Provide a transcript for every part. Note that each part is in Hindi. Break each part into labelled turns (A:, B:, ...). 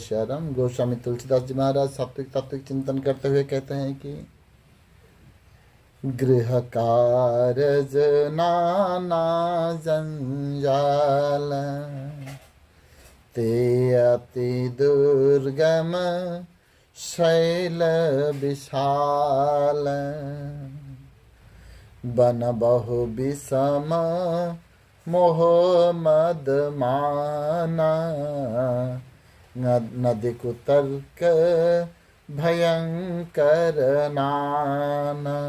A: श्याम। गोस्वामी तुलसीदास जी महाराज सात्विक तात्विक चिंतन करते हुए कहते हैं कि गृह कारज नाना जंजाल, ते अति दुर्गम शैल विशाल, बन बहु विषम मोह मद माना, नदी कुतर्क भयंकर नाना।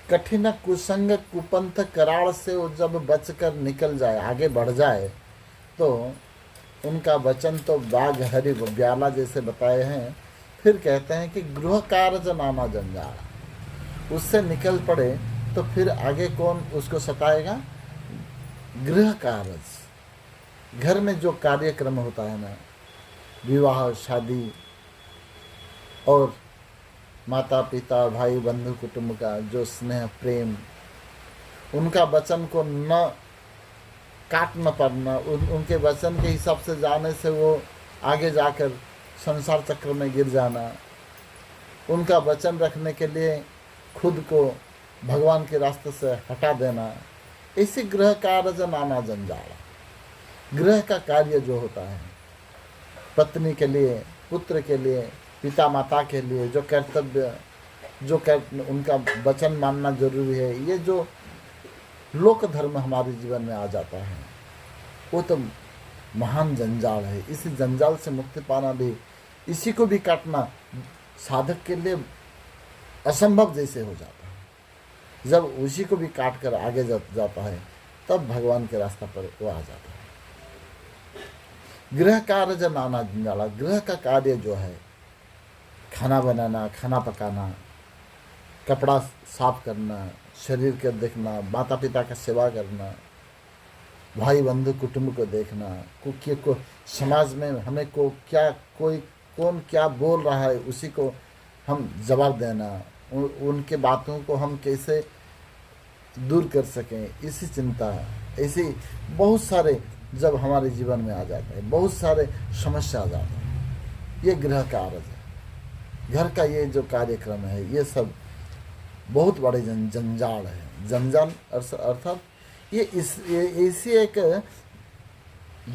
A: कठिन कुसंग कुपंथ कराड़ से वो जब बचकर निकल जाए, आगे बढ़ जाए, तो उनका वचन तो बाघ हरि ब्याला जैसे बताए हैं। फिर कहते हैं कि गृह कार्य नाना जंजाल, उससे निकल पड़े तो फिर आगे कौन उसको सताएगा? गृह कार्य, घर में जो कार्यक्रम होता है ना, विवाह शादी और माता पिता भाई बंधु कुटुंब का जो स्नेह प्रेम, उनका वचन को न काटना पड़ना, उनके वचन के हिसाब से जाने से वो आगे जाकर संसार चक्र में गिर जाना, उनका वचन रखने के लिए खुद को भगवान के रास्ते से हटा देना, इसी गृह कार्य नाना जंजाल। गृह का कार्य जो होता है, पत्नी के लिए, पुत्र के लिए, पिता माता के लिए जो कर्तव्य, उनका वचन मानना जरूरी है, ये जो लोक धर्म हमारे जीवन में आ जाता है, वो तो महान जंजाल है। इसी जंजाल से मुक्ति पाना भी, इसी को भी काटना साधक के लिए असंभव जैसे हो जाता है। जब उसी को भी काट कर आगे जाता है, तब भगवान के रास्ता पर वो आ जाता है। गृह कार्य नाना जंजाला, गृह का कार्य जो है, खाना बनाना, खाना पकाना, कपड़ा साफ करना, शरीर के देखना, माता पिता का सेवा करना, भाई बंधु कुटुंब को देखना, को समाज में हमें को क्या कौन क्या बोल रहा है उसी को हम जवाब देना, उनके बातों को हम कैसे दूर कर सकें, इसी चिंता, ऐसी बहुत सारे जब हमारे जीवन में आ जाता है, बहुत सारे समस्या आ जाता है। ये गृह कार्य है, घर का ये जो कार्यक्रम है, ये सब बहुत बड़े जंजाल है। जंजाल अर्थात ये ऐसी एक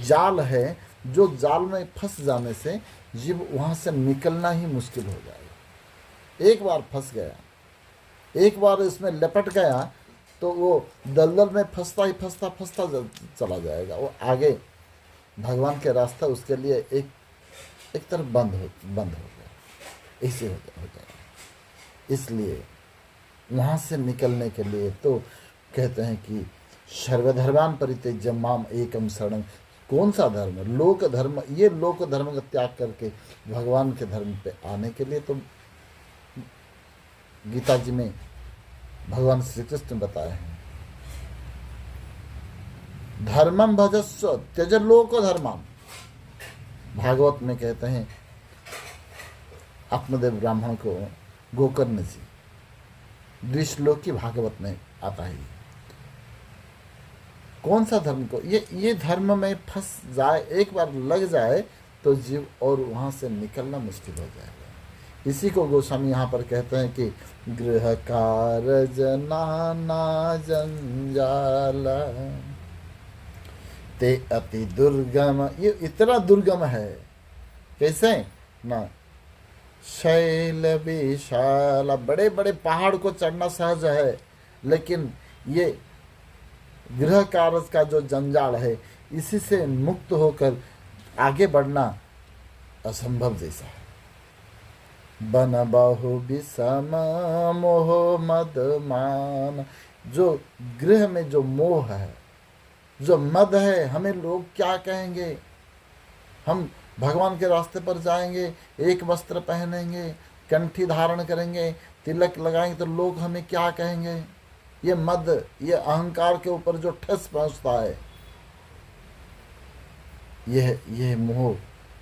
A: जाल है, जो जाल में फंस जाने से जीव वहाँ से निकलना ही मुश्किल हो जाएगा। एक बार फंस गया, एक बार इसमें लपट गया, तो वो दलदल में फंसता चला जाएगा। वो आगे भगवान के रास्ता उसके लिए एक तरफ बंद हो गया, ऐसे हो जाएगा। इसलिए वहाँ से निकलने के लिए तो कहते हैं कि सर्वधर्मान् परित्यज्य माम एकम शरणं। कौन सा धर्म? लोक धर्म। ये लोक धर्म का त्याग करके भगवान के धर्म पे आने के लिए तो गीता जी में भगवान श्री कृष्ण बताए हैं, धर्मम भजस्व त्यज लोक धर्मम। भागवत में कहते हैं, आत्मदेव ब्राह्मण को गोकर्ण जी, द्विश्लोकी भागवत में आता है। कौन सा धर्म को? ये धर्म में फंस जाए, एक बार लग जाए तो जीव और वहां से निकलना मुश्किल हो जाएगा। इसी को गोस्वामी यहाँ पर कहते हैं कि गृह कारज नाना जंजाल, ते अति दुर्गम। ये इतना दुर्गम है, कैसे ना? शैल विशाल, बड़े बड़े पहाड़ को चढ़ना सहज है, लेकिन ये गृह कार्य का जो जंजाल है, इसी से मुक्त होकर आगे बढ़ना असंभव जैसा है। बन बहु विषम मोह मद मान। जो गृह में जो मोह है, जो मद है, हमें लोग क्या कहेंगे, हम भगवान के रास्ते पर जाएंगे, एक वस्त्र पहनेंगे, कंठी धारण करेंगे, तिलक लगाएंगे तो लोग हमें क्या कहेंगे, ये मद, ये अहंकार के ऊपर जो ठस पहुंचता है, यह मोह,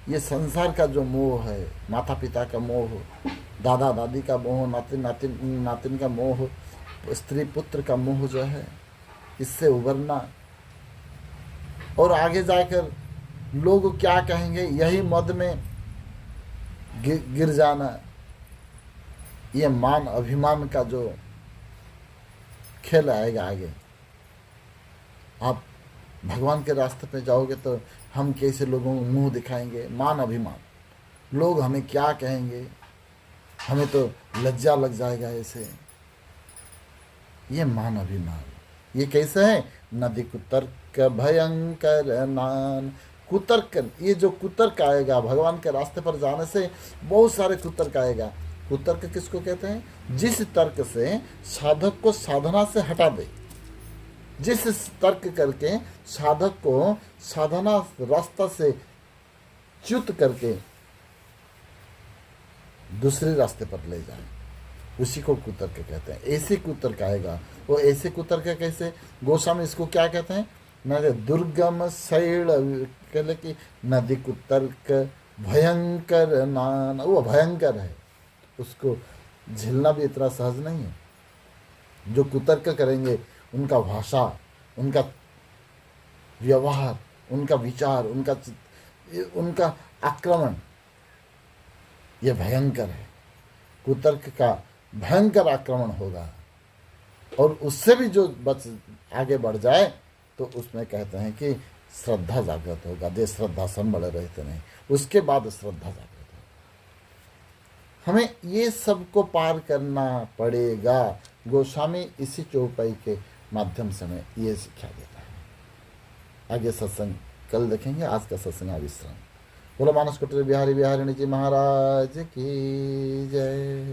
A: ये संसार का जो मोह है, माता पिता का मोह, दादा दादी का मोह, नातिन का मोह, स्त्री पुत्र का मोह जो है, इससे उबरना और आगे जाकर लोग क्या कहेंगे, यही मद में गिर जाना। ये मान अभिमान का जो खेल आएगा आगे। आप भगवान के रास्ते पे जाओगे तो हम कैसे लोगों को मुंह दिखाएंगे, मान अभिमान, लोग हमें क्या कहेंगे, हमें तो लज्जा लग जाएगा ऐसे। ये मान अभिमान, ये कैसे है? नदी कुतर्क भयंकर नान। कुतर्क, ये जो कुतर्क आएगा भगवान के रास्ते पर जाने से, बहुत सारे कुतर्क आएगा। कुतर्क किसको कहते हैं? जिस तर्क से साधक को साधना से हटा दे, जिस तर्क करके साधक को साधना रास्ता से च्युत करके दूसरे रास्ते पर ले जाए, उसी को कुतर्क कहते हैं। ऐसे कुतर्क आएगा। वो ऐसे कुतर्क कैसे? गोस्वामी इसको क्या कहते हैं? न दुर्गम शैल कहले कि नदी कुतर्क भयंकर नान। वो भयंकर है, उसको झेलना भी इतना सहज नहीं है। जो कुतर्क करेंगे उनका भाषा, उनका व्यवहार, उनका विचार, उनका आक्रमण, ये भयंकर है। कुतर्क का भयंकर आक्रमण होगा। और उससे भी जो आगे बढ़ जाए तो उसमें कहते हैं कि श्रद्धा जागृत होगा। जे श्रद्धा संबल रहते नहीं, उसके बाद श्रद्धा जागृत होगा। हमें ये सब को पार करना पड़ेगा। गोस्वामी इसी चौपाई के माध्यम से हमें ये शिक्षा देता है। आगे सत्संग कल देखेंगे। आज का सत्संग विश्राम। बोलो मानस कुटीर बिहारी बिहारिणी जी महाराज की जय।